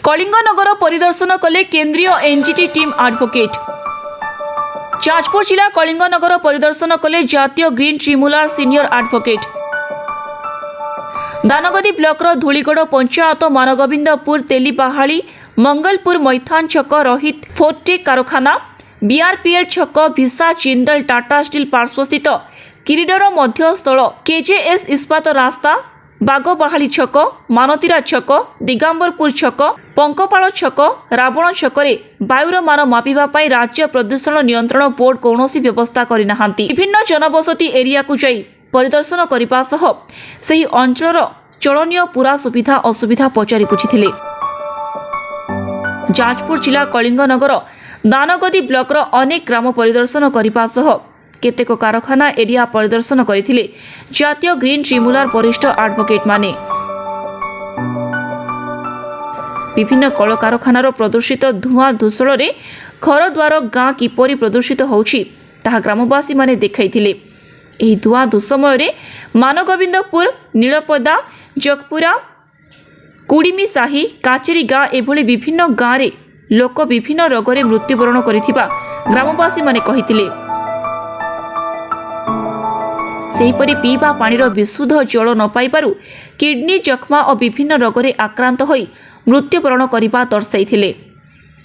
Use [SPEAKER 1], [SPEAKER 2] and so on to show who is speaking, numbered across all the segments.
[SPEAKER 1] कलिंगनगर परिदर्शन कले केंद्रीय एनजीटी टीम एडवोकेट। जाजपुर जिला कलिंगनगर परिदर्शन कले जातीय green tribunal senior advocate. Danagadi ब्लॉकर धूलीगढ़ पंचायत मानगोविंदपुर तेलीबाहाली मंगलपुर मैथान छक रहित फोर्टेक कारखाना बीआरपीएल छक भिसा जिंदल टाटा स्टील पार्श्वस्थित किरीडर मध्यस्थल केजेएस इस्पात रास्ता बागोबाहाली छक मानतीरा छक दिगंबरपुर छक पंकपाल छक रावण छकरे वायुर मान मापिबा पाई राज्य प्रदूषण नियंत्रण बोर्ड कौनसी व्यवस्था करिनाहांती। विभिन्न जनबसती एरिया को जाई परिदर्शन करने सह सही अंचलर चलनीय पूरा सुविधा असुविधा पचारि बुझिथिले। जाजपुर जिला कलिंगनगर दानगदी ब्लॉकर अनेक ग्राम परिदर्शन करने सह केतेक कारखाना एरिया परिदर्शन करथिले जातीय ग्रीन ट्रिब्यूनल वरिष्ठ एडवोकेट माने। विभिन्न कल कारखानार प्रदूषित धुआं धूसळ रे घर द्वार गाँ किपरि प्रदूषित होउछि ताहा ग्रामवासी माने देखाइथिले। एही धुआं धूसमय रे मानगोविंदपुर नीलपदा जगपुरा कुड़िमी साही काचेरी गाँ एभली विभिन्न गाँ रे लोक विभिन्न रोगरे मृत्युवरण करिथिबा ग्रामवासी माने कहिथिले। सेहीपरि पीवा पानीर विशुद्ध जल न पाइबारु किडनी जख्मा और विभिन्न रोगरे आक्रांत होई मृत्युवरण करने दर्शाइथिले।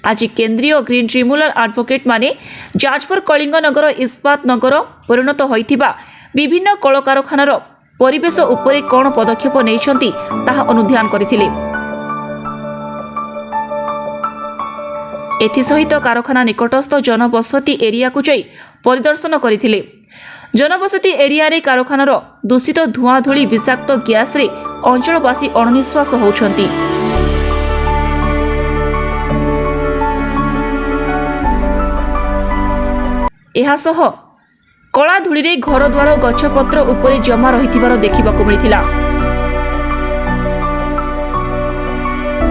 [SPEAKER 1] आज केंद्रीय ग्रीन ट्रिब्यूनल एडवोकेट माने जाजपुर कलिंगनगर इस्पात नगर परिणत होइथिबा विभिन्न कल कारखानार परिवेश उपरे कौन पदक्षेप नेइछंती ताहा अनुध्यान करथिले। एथिसहित कारखाना निकटस्थ जनबसती एरिया को जाई परिदर्शन करथिले। जनबसती एरिया रे कारखानार दूषित धुआं धूली विषाक्त गैस रे अंचलवासी अणनिश्वास होउछंती। एहासह कला धूली रे घर द्वार गछपत्र उपरे जमा रहिथिबार देखिबाकू मिलिथिला।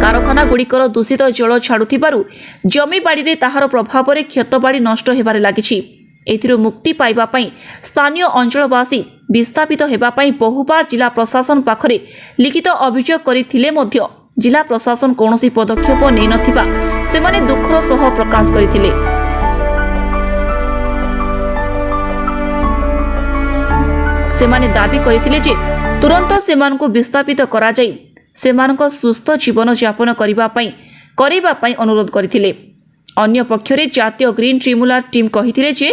[SPEAKER 1] कारखाना गुड़िकर दूषित जल छाड़ुथिबारु जमी बाड़ी रे ताहार प्रभाव रे क्षतबाड़ी नष्ट हेबारे लागिछि। एथिरो मुक्ति पाइबा पई स्थानीय अंचलवासी विस्थापित हेबा पई बहुबार जिला प्रशासन पाखरे लिखित अभियोग करिथिले मध्य जिला प्रशासन कौनसी पदक्षेप नै नथिबा सेमाने दुखर सह प्रकाश करिथिले। सेमाने दाबी करिथिले जे तुरंत सेमानकु विस्थापित करा जाई सेमानक सुस्थ जीवन यापन करिबा पई अनुरोध करिथिले। अन्य पक्षरे जातीय ग्रीन ट्रिब्यूनल टीम कहिथिले जे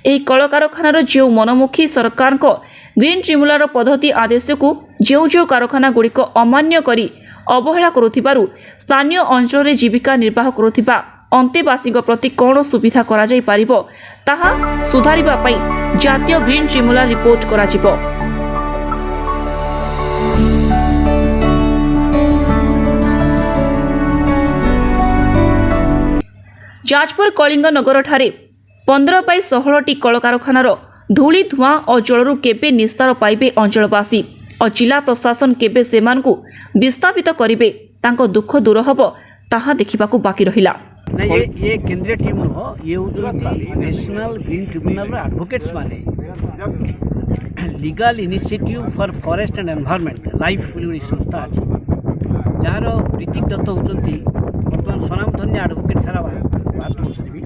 [SPEAKER 1] एही कल कारखानार जो मनमुखी सरकार ग्रीन ट्रिब्यूनल पद्धति आदेश को जो कारखाना गुड़िक अमान्य करी अवहेला करुथिबारु स्थानीय अंचल रे जीविका निर्वाह करुथिबा अंतेवासी प्रति कौन सुविधा करा जाई पारिबो ताहा सुधारिबा पई जातीय ग्रीन ट्रिब्यूनल रिपोर्ट कराजिबो। जाजपुर कलिंगनगर ठारे 15 बाई 16 कल कारखानार धूली धुआं और जलरू केबे निस्तार पाइबे अंचलवासी और जिला प्रशासन केबे सेमानकु विस्थापित करिबे तांको दुख दूर हबो ताहा देखिबाकू बाकी रहिला।
[SPEAKER 2] ये केंद्रीय टीम नो ये नेशनल ग्रीन ट्रिब्यूनल एडवोकेट्स माने legal initiative for forest and environment life बोली संस्था अछि जार ऋतिक दत्त होचंती वर्तमान स्वनामधन्य एडवोकेट सारा भारतवर्ष भी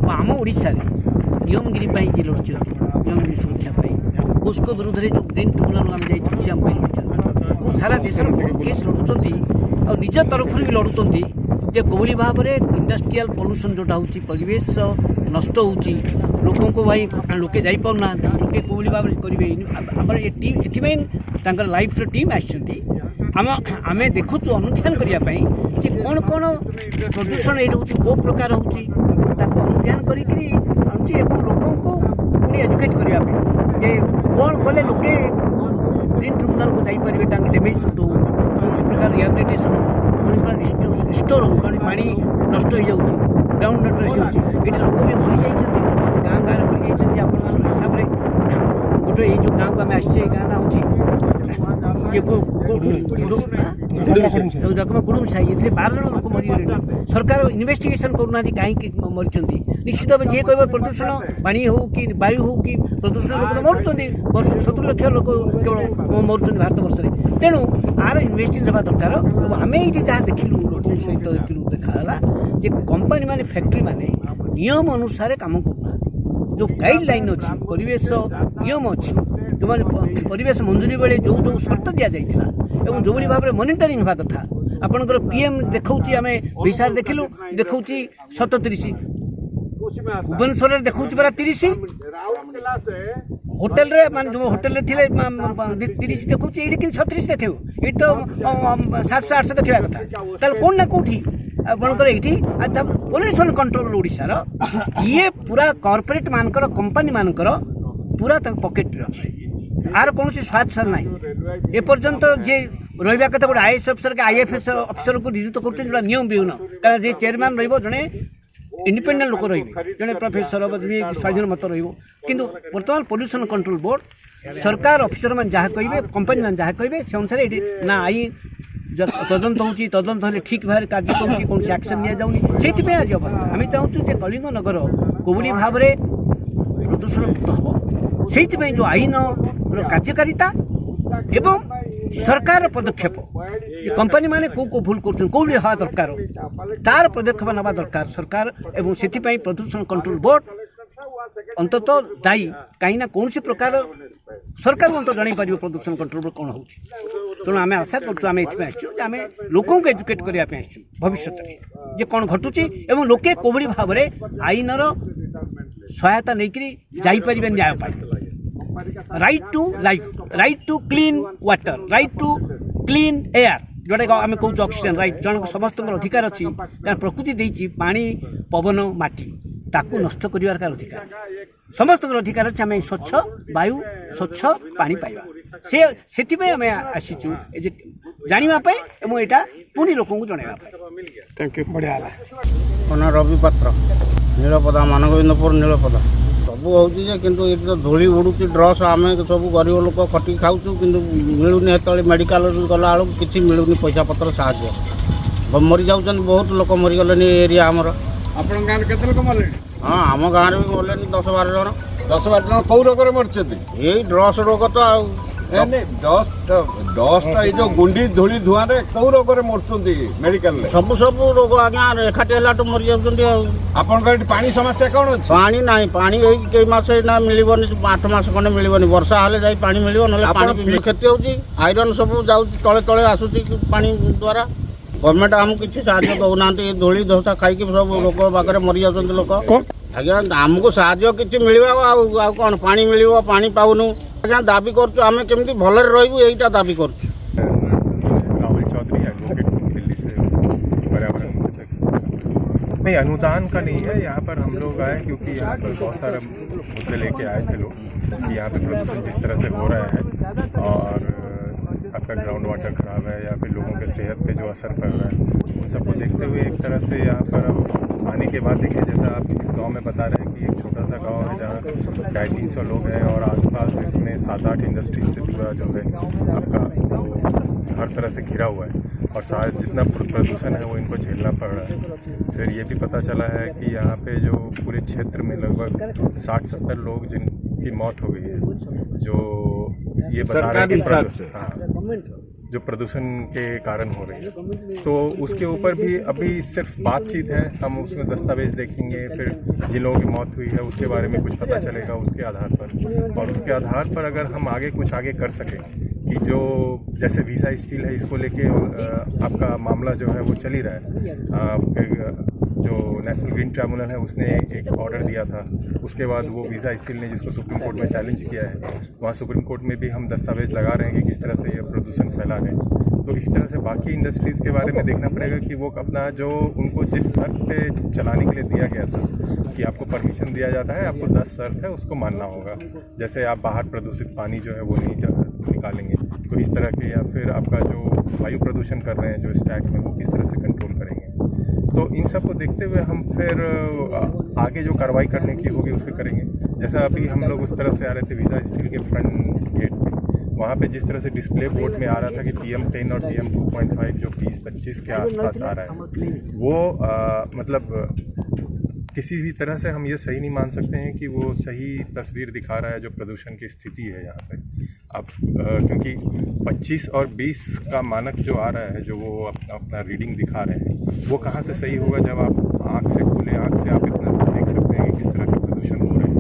[SPEAKER 2] आम ओडिशा रे नियमगिरी जी लड़ुं नियमगिरी सुरक्षा उसको विरुद्ध जो ग्रीन ट्रिब्यूनल आम जाइए आम लड़ुं सारा देश बहुत केस लड़ुं और निज तरफ भी लड़ुं जे कोली भाव में इंडस्ट्रियल पॉल्यूशन जोटा होची परिवेश नष्ट होची लोकों को भाई लोके जाई पाउना लोके कोली भाव करिवे हमर ये टीम एथिबे तांकर लाइफ रे टीम आछंती आमे देखुछु अनुध्यान करिया पई जे कोन कोन प्रदूषण एड होची को प्रकार होची ताको अनुध्यान करी करी हमची एवं लोकों को पुनी एजुकेट करिया पई जे कोन कले लोके ग्रीन ट्रिब्यूनल को जाई परिवे तांग डैमेज होतो कौन प्रकार रिहैबिलिटेशन रिस्टोर हो कारण पानी नष्ट हो जाऊँगी ग्राउंड नट रही ये लोक भी मरी जाइए गाँ गाँव मरी जाइए आप हिसाब से गोटे ये जो गाँव को आम आसचे गाँ ना हूँ ये कुडुम साई ये 12 जन लोक मरीगले सरकार इन्वेस्टिगेशन करूना कहीं मरी निश्चित भाव जी कह प्रदूषण पानी हो कि वायु हो कि प्रदूषण लोक तो मरुँच वर्ष 70 लाख लोक केवल मरुँच भारत वर्ष में तेणु आर इन्वेस्टिंग होगा दरकार आम ये जहाँ देखिलु लोक सहित देखिलु देखाला जे कंपनी माने फैक्ट्री माने नियम अनुसार काम करना जो गाइडलाइन अच्छी परिवेश नियम अच्छी जो मैंने परिवेश मंजूरी बेले जो जो सर्त दि जाइए और जो भाव में मनिटरिंग हवा कथा आपंकर पीएम देखा आम विशार देखिलु देखा 37 भुवनेश्वर देखा परा 30 होटेल रे मान जो होटेल रे थिले 30 देखा ये कि 36 देखे ये तो 700-800 देखा कथा कौन ना कौटी आपंकर ये पोल्यूशन कंट्रोल ओडिशार ये पूरा कॉर्पोरेट मानकर कंपनी मानकर पूरा पकेट अच्छी आर कौन स्वाद सार ना एपर्यंत जे रहा कथा गोटे आईएएस अफिसर के आईएफएस अफिसर को नियुक्त कर नियम विहीन कारण जे चेयरमैन रे इंडिपेंडेंट लोक रे प्रोफेसर स्वाधीन मत रु बर्तमान पोल्यूशन कंट्रोल बोर्ड सरकार अफिसर मान जहाँ कहे कंपनी मान जहाँ कहे से अनुसार ये ना आई तदंत होती तदंत हेल्ले ठीक भाव में कार्य करुँच कौन एक्शन नि जाऊनी आज अवस्था आम चाहूँ कलिंग नगर कोविड भाव में प्रदूषण मुक्त हम से जो आईन कार्यकारिता एवं सरकार पदक्षेप कंपनी माने को भूल कर कौन हवा दरकार तार पदक्षेप नवा दरकार सरकार एवं से प्रदूषण कंट्रोल बोर्ड अंतत दायी कहीं कौन प्रकार सरकार को जन पार प्रदूषण कंट्रोल बोर्ड कौन हो तेणु आम आशा करें लोक एजुकेट करने भविष्य में कौन घटुची एवं लोके कोविड भाव में आईनर सहायता नहीं जापर न्याय पाई right to life right to clean water right to clean air जोटा आम कौच ऑक्सीजन राइट जन समस्त अधिकार अच्छी कारण प्रकृति देती पानी पवन माटी ताकू नष्ट कर अधिकार समस्त अधिकार अच्छे आम स्वच्छ वायु स्वच्छ पानी पाइबा से आम आसीचु जानापी और यहाँ पुणी लोक जनवाई
[SPEAKER 3] थैंक यू
[SPEAKER 2] बढ़िया
[SPEAKER 4] मन रवि पात्र नीलपदा मानगोविंदपुर नीलपदा सब होती कि तो धूली उड़ू ड्रस आम सब गरीब लोक खटी खाऊँ कि मिलूनी हेतु मेडिकल गला बेलू कि मिलूनी पैसा पत्र साहय मरी जाऊँ बहुत लोक मरीगले एरिया आमर
[SPEAKER 3] आप गाँव के लोक मरले
[SPEAKER 4] हाँ आम गाँव भी मरले 10-12 जन
[SPEAKER 3] 10-12 जन कौ रोग मरते
[SPEAKER 4] यही ड्रस रोग तो
[SPEAKER 3] डस्ट जो गुंडी धूली धुआं कौ रोग मरुंट मेडिकल
[SPEAKER 4] सब सब रोग आज्ञा एकाठी है मरी जाऊँ
[SPEAKER 3] पानी समस्या कौन अच्छी
[SPEAKER 4] पानी ना पानी कई मस ना मिलनी 8 मास खंडे मिलनी वर्षा हेल्ले जाए पानी मिल ना पानी क्षति होती आईरन सब जाऊँ तले तले आसूँ पानी द्वारा गवर्नमेंट आमको किसी साहय दौना धूली धोसा खाई सब लोक पाखे मरी जाऊँ लोक आज्ञा आमको साहय किसी मिलवा कौन पानी मिल पानी पाऊनु आज्ञा दाबी करें केमती भल रही दाबी कर
[SPEAKER 5] राहुल चौधरी एडवोकेट दिल्ली से पर्यावरण नहीं अनुदान का नहीं है। यहाँ पर हम लोग आए क्योंकि यहाँ पर बहुत सारे मुद्दे लेके आए थे लोग कि यहाँ पे प्रदूषण जिस तरह से हो रहा है और आपका ग्राउंड वाटर ख़राब है या फिर लोगों के सेहत पे जो असर पड़ रहा है उन सबको देखते हुए एक तरह से यहाँ पर हम आने के बाद देखिए जैसा आप इस गांव में बता रहे हैं कि एक छोटा सा गांव है जहाँ 250-300 लोग हैं और आसपास इसमें 7-8 इंडस्ट्रीज से पूरा जो है आपका वो हर तरह से घिरा हुआ है और साथ जितना प्रदूषण है वो इनको झेलना पड़ रहा है। फिर ये भी पता चला है कि यहाँ पे जो पूरे क्षेत्र में लगभग 60-70 लोग जिनकी मौत हो गई है जो ये बता रहे हैं हाँ जो प्रदूषण के कारण हो रही है तो उसके ऊपर भी अभी सिर्फ बातचीत है। हम उसमें दस्तावेज देखेंगे फिर जिन लोगों की मौत हुई है उसके बारे में कुछ पता चलेगा उसके आधार पर और उसके आधार पर अगर हम कुछ आगे कर सकें कि जो जैसे वीसा स्टील है इसको लेके आपका मामला जो है वो चल ही रहा है। जो नेशनल ग्रीन ट्रिब्यूनल है उसने एक ऑर्डर दिया था उसके बाद वो वीसा स्टील ने जिसको सुप्रीम कोर्ट में चैलेंज किया है वहाँ सुप्रीम कोर्ट में भी हम दस्तावेज लगा रहे हैं कि किस तरह से ये प्रदूषण फैला है। तो इस तरह से बाकी इंडस्ट्रीज़ के बारे में देखना पड़ेगा कि वो अपना जो उनको जिस शर्त पे चलाने के लिए दिया गया था कि आपको परमिशन दिया जाता है आपको 10 शर्त है उसको मानना होगा। जैसे आप बाहर प्रदूषित पानी जो है वो नहीं निकालेंगे तो इस तरह के या फिर आपका जो वायु प्रदूषण कर रहे हैं जो स्टैक में वो किस तरह से कंट्रोल करेंगे। तो इन सब को देखते हुए हम फिर आगे जो कार्रवाई करने की होगी उसको करेंगे। जैसा अभी हम लोग उस तरफ से आ रहे थे विसा स्टील के फ्रंट गेट पे, वहाँ पे जिस तरह से डिस्प्ले बोर्ड में आ रहा था कि PM10 और PM 2.5 जो 20-25 के आसपास आ रहा है, वो मतलब किसी भी तरह से हम ये सही नहीं मान सकते हैं कि वो सही तस्वीर दिखा रहा है जो प्रदूषण की स्थिति है यहाँ पे। अब क्योंकि 25 और 20 का मानक जो आ रहा है, जो वो अपना रीडिंग दिखा रहे हैं, वो कहाँ से सही होगा जब आप आँख से खुले आँख से आप इतना देख सकते हैं कि किस तरह के प्रदूषण हो रहे हैं।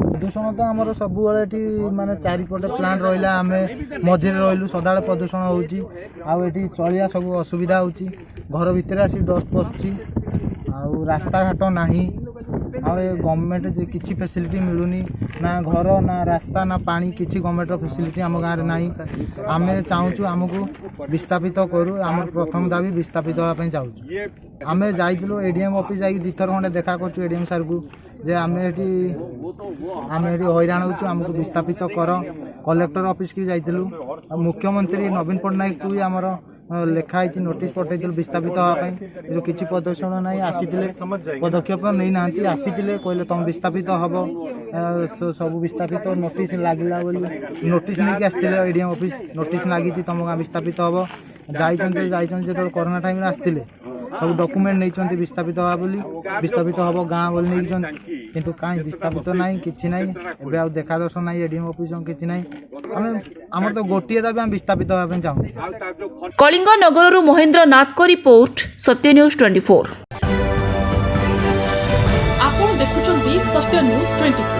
[SPEAKER 6] प्रदूषण तो आमर सब माने चारिपटे प्लांट रहा आम मझे रही सदा प्रदूषण होची आठी चलिया सब असुविधा होची घर भितर आसी डस्ट पशुची रास्ता घाट नाही गवर्नमेंट किसी फैसिलिटी मिलूनी ना घर ना रास्ता ना पानी किसी गवर्नमेंट फैसिलिटी आम गाँव में नहीं। आम चाहूँ आमको विस्थापित करूँ आम प्रथम दाबी विस्थापित होगापी चाहूँ। आम जाइलु एडीएम ऑफिस जाकि दिथर खंडे देखा करूँ एडीएम सार को जे आम हैरान होमको विस्थापित कर। कलेक्टर ऑफिस की जाइलु मुख्यमंत्री नवीन पट्टनायक को भी आमर लेखाई नोटिस पठेल विस्थापित होगापी जो किसी प्रदूषण ना आसी पदक्षेप नहीं ना आसी कहले तुम विस्थापित हम सब विस्थापित नोटिस लगिला नोटिस नहीं आसते एडीएम ऑफिस नोटिस लगी तुम गाँव विस्थापित हम जो कोरोना टाइम आसते सब डॉक्यूमेंट नहीं विस्थापित हवा बोली विस्थापित हम गाँ बोली नहीं किंतु कहीं विस्थापित ना कि ना एवं देखा दर्शन ना एडीएम ऑफिस कि ना आम तो गोटे दाबी आम विस्थापित होगा चाहूँ।
[SPEAKER 1] कलिंग नगररू महेंद्र नाथ रिपोर्ट सत्य न्यूज 24।
[SPEAKER 7] आपण देखुछंती सत्य न्यूज 24।